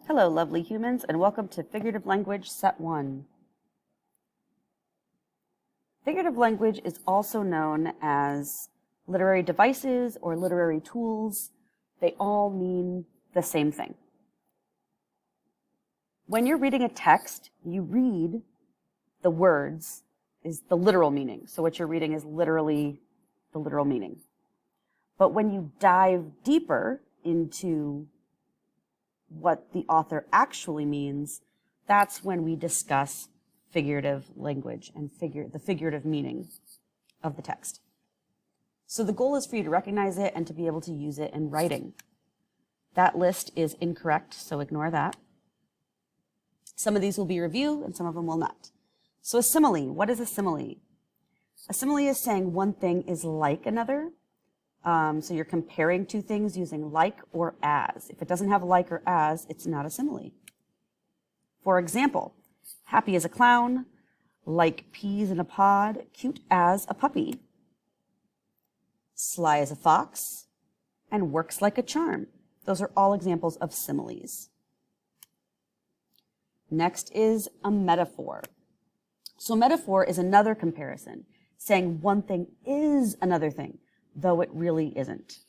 Hello, lovely humans, and welcome to Figurative Language Set 1. Figurative language is also known as literary devices or literary tools. They all mean the same thing. When you're reading a text, you read the words is the literal meaning. So what you're reading is literally the literal meaning. But when you dive deeper into what the author actually means, that's when we discuss figurative language and the figurative meaning of the text. So the goal is for you to recognize it and to be able to use it in writing. That list is incorrect, so ignore that. Some of these will be review and some of them will not. So a simile, what is a simile? A simile is saying one thing is like another. So you're comparing two things using like or as. If it doesn't have like or as, it's not a simile. For example, happy as a clown, like peas in a pod, cute as a puppy, sly as a fox, and works like a charm. Those are all examples of similes. Next is a metaphor. So metaphor is another comparison, saying one thing is another thing, though it really isn't.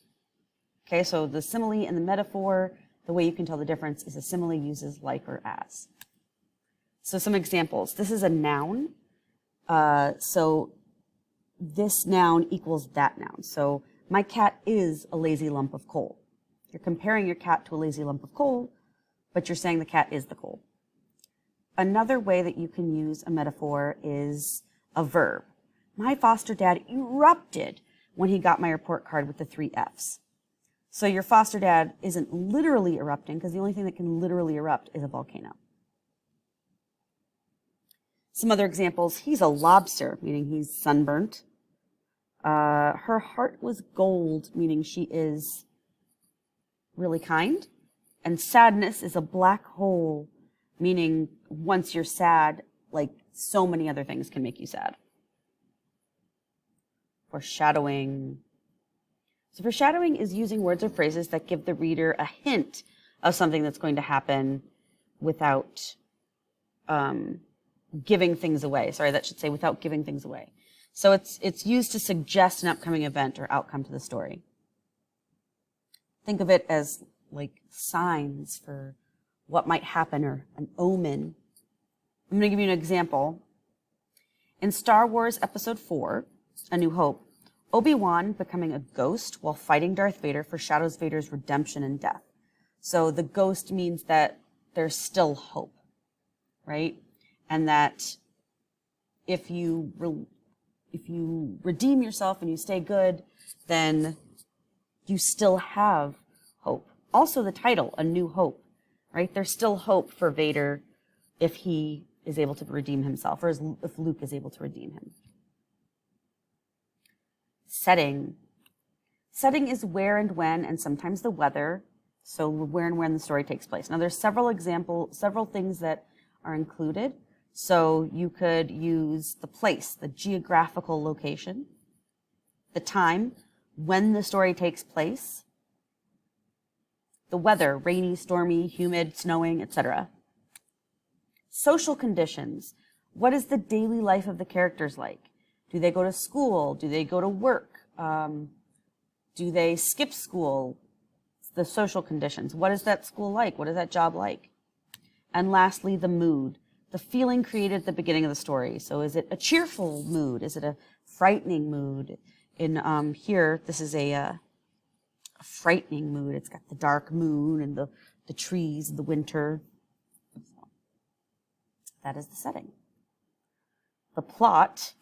Okay, so the simile and the metaphor, the way you can tell the difference is a simile uses like or as. So some examples. This is a noun. So this noun equals that noun. So my cat is a lazy lump of coal. You're comparing your cat to a lazy lump of coal, but you're saying the cat is the coal. Another way that you can use a metaphor is a verb. My foster dad erupted when he got my report card with the 3 Fs. So your foster dad isn't literally erupting because the only thing that can literally erupt is a volcano. Some other examples, he's a lobster, meaning he's sunburnt. Her heart was gold, meaning she is really kind. And sadness is a black hole, meaning once you're sad, like so many other things can make you sad. Foreshadowing. So foreshadowing is using words or phrases that give the reader a hint of something that's going to happen without giving things away. Sorry, that should say without giving things away. So it's used to suggest an upcoming event or outcome to the story. Think of it as like signs for what might happen or an omen. I'm going to give you an example. In Star Wars Episode 4, A New Hope, Obi-Wan becoming a ghost while fighting Darth Vader foreshadows Vader's redemption and death. So the ghost means that there's still hope, right? And that if you redeem yourself and you stay good, then you still have hope. Also the title, A New Hope, right? There's still hope for Vader if he is able to redeem himself, or if Luke is able to redeem him. Setting. Setting is where and when, and sometimes the weather. So where and when the story takes place. Now there's several things that are included. So you could use the place, the geographical location, the time, when the story takes place, the weather, rainy, stormy, humid, snowing, etc. Social conditions. What is the daily life of the characters like? Do they go to school? Do they go to work? Do they skip school? The social conditions. What is that school like? What is that job like? And lastly, the mood. The feeling created at the beginning of the story. So is it a cheerful mood? Is it a frightening mood? In here, this is a frightening mood. It's got the dark moon and the trees and the winter. That is the setting. The plot.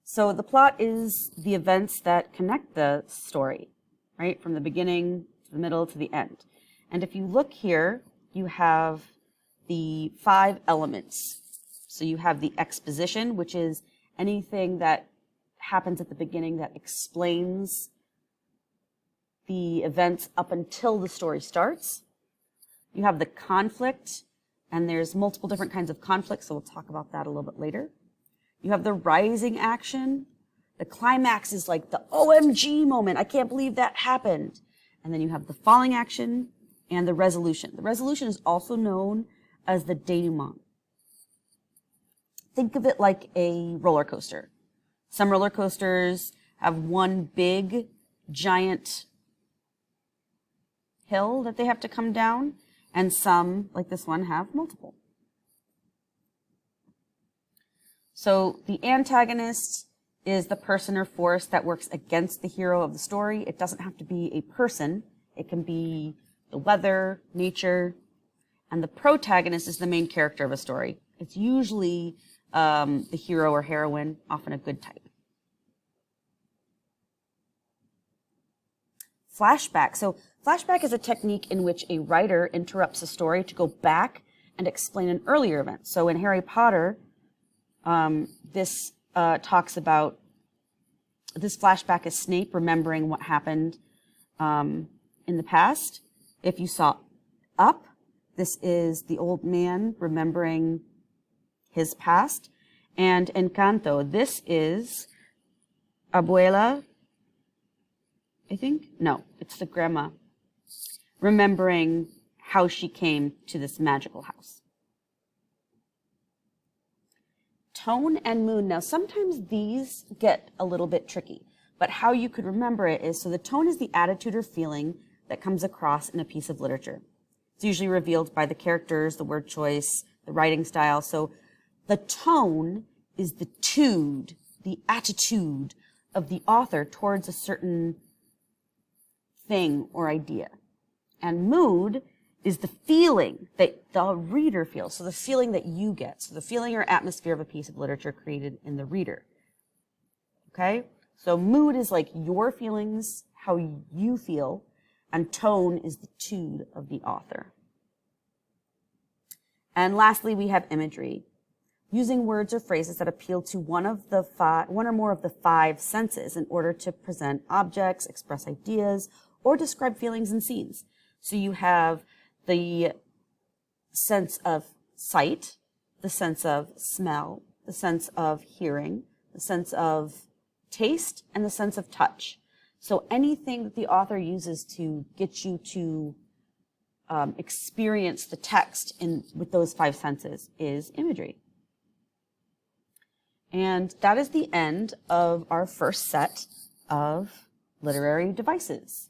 So the plot is the events that connect the story, right? From the beginning to the middle to the end. And if you look here, you have the 5 elements. So you have the exposition, which is anything that happens at the beginning that explains the events up until the story starts. You have the conflict, and there's multiple different kinds of conflict, so we'll talk about that a little bit later. You have the rising action. The climax is like the OMG moment. I can't believe that happened. And then you have the falling action, and the resolution. The resolution is also known as the denouement. Think of it like a roller coaster. Some roller coasters have one big, giant hill that they have to come down, and some, like this one, have multiple. So the antagonist is the person or force that works against the hero of the story. It doesn't have to be a person. It can be the weather, nature. And the protagonist is the main character of a story. It's usually the hero or heroine, often a good type. Flashback. So flashback is a technique in which a writer interrupts a story to go back and explain an earlier event. So in Harry Potter, this talks about, this flashback is Snape remembering what happened in the past. If you saw Up, this is the old man remembering his past. And Encanto, this is Abuela, I think? No, it's the grandma remembering how she came to this magical house. Tone and mood. Now, sometimes these get a little bit tricky, but how you could remember it is, so the tone is the attitude or feeling that comes across in a piece of literature. It's usually revealed by the characters, the word choice, the writing style. So the tone is the tude, the attitude of the author towards a certain thing or idea. And mood is the feeling that the reader feels. So the feeling that you get. So the feeling or atmosphere of a piece of literature created in the reader. Okay? So mood is like your feelings, how you feel, and tone is the tude of the author. And lastly, we have imagery. Using words or phrases that appeal to one or more of the five senses in order to present objects, express ideas, or describe feelings and scenes. So you have the sense of sight, the sense of smell, the sense of hearing, the sense of taste, and the sense of touch. So anything that the author uses to get you to experience the text with those five senses is imagery. And that is the end of our first set of literary devices.